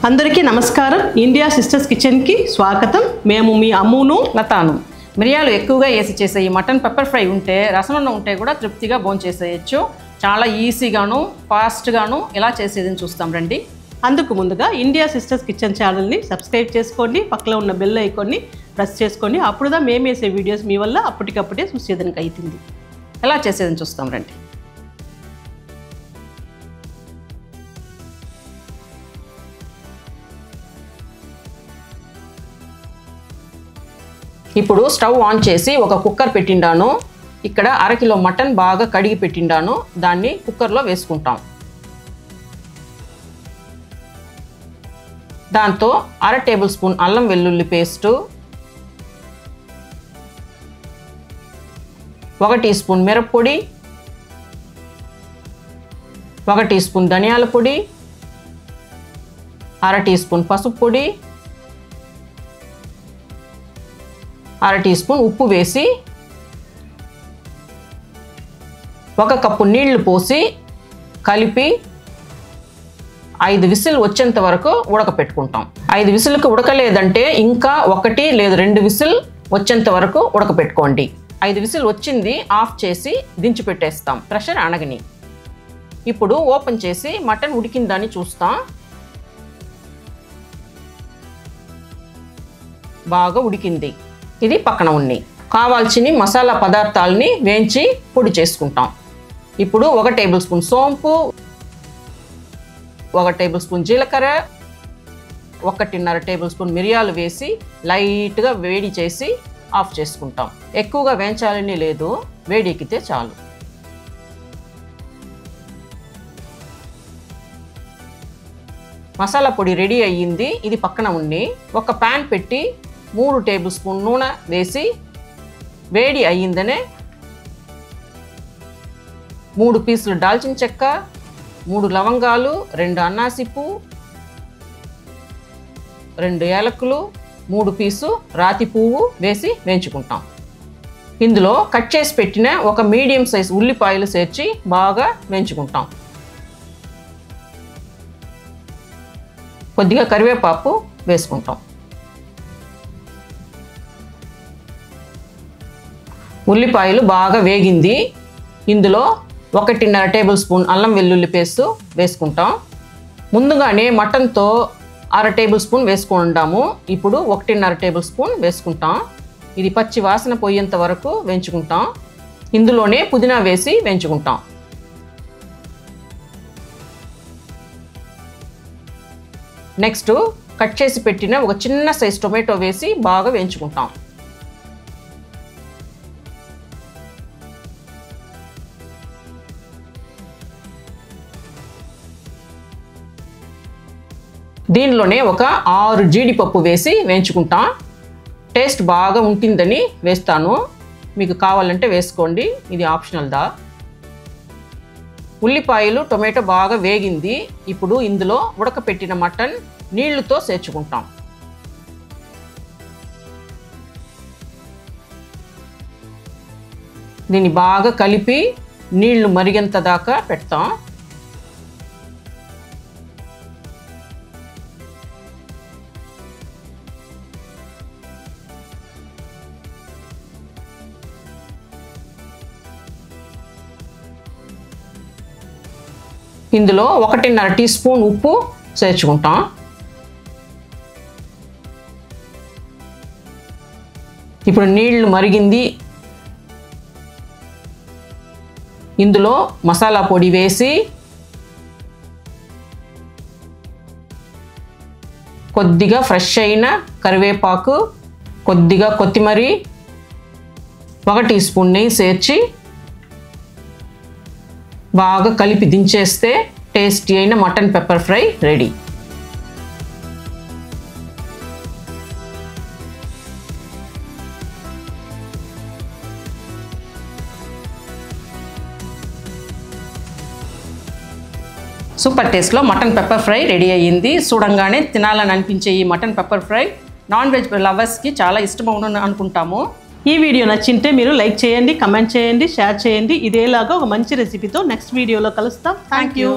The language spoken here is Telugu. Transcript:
అందరికీ నమస్కారం. ఇండియా సిస్టర్స్ కిచెన్ కి స్వాగతం. మేము మీ అమ్మును లతాను. మిరియాలు ఎక్కువగా వేసి చేసే ఈ మటన్ పెప్పర్ ఫ్రై ఉంటే రసమన్నం ఉంటే కూడా తృప్తిగా భోంచేసేయచ్చు. చాలా ఈజీగాను ఫాస్ట్గాను ఎలా చేసేదని చూస్తాం రండి. అందుకు ముందుగా ఇండియా సిస్టర్స్ కిచెన్ ఛానల్ని సబ్స్క్రైబ్ చేసుకోండి, పక్కలో ఉన్న బెల్ ఐకాన్ని ప్రెస్ చేసుకోండి. అప్పుడుదా మేము వేసే వీడియోస్ మీ వల్ల అప్పటికప్పుడే చూసేదానికి అవుతుంది. ఎలా చేసేదని చూస్తాం రండి. ఇప్పుడు స్టవ్ ఆన్ చేసి ఒక కుక్కర్ పెట్టిండాను. ఇక్కడ అరకిలో మటన్ బాగా కడిగి పెట్టిండాను. దాన్ని కుక్కర్లో వేసుకుంటాం. దాంతో 1/2 టేబుల్ స్పూన్ అల్లం వెల్లుల్లి పేస్టు, 1 టీ స్పూన్ మిరప్పొడి, 1 టీ స్పూన్ ధనియాల పొడి, 1/2 టీ స్పూన్ పసుపు పొడి, 1/2 టీ స్పూన్ ఉప్పు వేసి 1 కప్పు నీళ్లు పోసి కలిపి 5 విసిల్ వచ్చేంత వరకు ఉడకపెట్టుకుంటాం. 5 విసిల్కి ఉడకలేదంటే ఇంకా 1 లేదా 2 విసిల్ వచ్చేంత వరకు ఉడకపెట్టుకోండి. 5 విసిల్ వచ్చింది, ఆఫ్ చేసి దించి పెట్టేస్తాం. ప్రెషర్ అణగని. ఇప్పుడు ఓపెన్ చేసి మటన్ ఉడికిందని చూస్తాం. బాగా ఉడికింది. ఇది పక్కన ఉన్నాయి. కావాల్సిన మసాలా పదార్థాలని వేయించి పొడి చేసుకుంటాం. ఇప్పుడు 1 టేబుల్ స్పూన్ సోంపు, 1 టేబుల్ స్పూన్ జీలకర్ర, 1.5 టేబుల్ స్పూన్ మిరియాలు వేసి లైట్గా వేడి చేసి ఆఫ్ చేసుకుంటాం. ఎక్కువగా వేయించాలని లేదు, వేడి ఎక్కితే చాలు. మసాలా పొడి రెడీ అయ్యింది. ఇది పక్కన ఉంది. ఒక ప్యాన్ పెట్టి 3 టేబుల్ స్పూన్ నూనె వేసి వేడి అయ్యిందనే 3 పీసులు దాల్చిన చెక్క, 3 లవంగాలు, 2 అన్నాసిపు, 2 యాలకులు, 3 పీసు రాతి పువ్వు వేసి వేయించుకుంటాం. ఇందులో కట్ చేసి పెట్టిన ఒక మీడియం సైజ్ ఉల్లిపాయలు చేర్చి బాగా వేయించుకుంటాం. కొద్దిగా కరివేపాకు వేసుకుంటాం. ఉల్లిపాయలు బాగా వేగింది. ఇందులో 1.5 టేబుల్ స్పూన్ అల్లం వెల్లుల్లి పేస్ట్ వేసుకుంటాం. ముందుగానే మటన్తో 1/2 టేబుల్ స్పూన్ వేసుకుంటాము. ఇప్పుడు 1.5 టేబుల్ స్పూన్ వేసుకుంటాం. ఇది పచ్చి వాసన పోయేంత వరకు వేయించుకుంటాం. ఇందులోనే పుదీనా వేసి వేయించుకుంటాం. నెక్స్ట్ కట్ చేసి పెట్టిన ఒక చిన్న సైజ్ టొమాటో వేసి బాగా వేయించుకుంటాం. దీనిలోనే ఒక 6 జీడిపప్పు వేసి వేయించుకుంటాం. టేస్ట్ బాగా ఉంటుందని వేస్తాను. మీకు కావాలంటే వేసుకోండి, ఇది ఆప్షనల్దా. ఉల్లిపాయలు టొమాటో బాగా వేగింది. ఇప్పుడు ఇందులో ఉడకపెట్టిన మటన్ నీళ్లతో చేర్చుకుంటాం. దీన్ని బాగా కలిపి నీళ్లు మరిగేంత దాకా పెడతాం. ఇందులో 1.5 టీ స్పూన్ ఉప్పు చేర్చుకుంటాం. ఇప్పుడు నీళ్లు మరిగింది. ఇందులో మసాలా పొడి వేసి కొద్దిగా ఫ్రెష్ అయిన కరివేపాకు, కొద్దిగా కొత్తిమీర, 1 టీ స్పూన్ నెయ్యి చేర్చి బాగా కలిపి దించేస్తే టేస్టీ అయిన mutton pepper fry ready. Super టేస్ట్లో మటన్ పెప్పర్ ఫ్రై రెడీ అయ్యింది. చూడంగానే తినాలని అనిపించే ఈ mutton pepper fry non veg లవర్స్కి చాలా ఇష్టమవును అనుకుంటాము. ఈ వీడియో నచ్చింటే మీరు లైక్ చేయండి, కమెంట్ చేయండి, షేర్ చేయండి. ఇదేలాగా ఒక మంచి రెసిపీతో నెక్స్ట్ వీడియోలో కలుస్తాం. Thank you.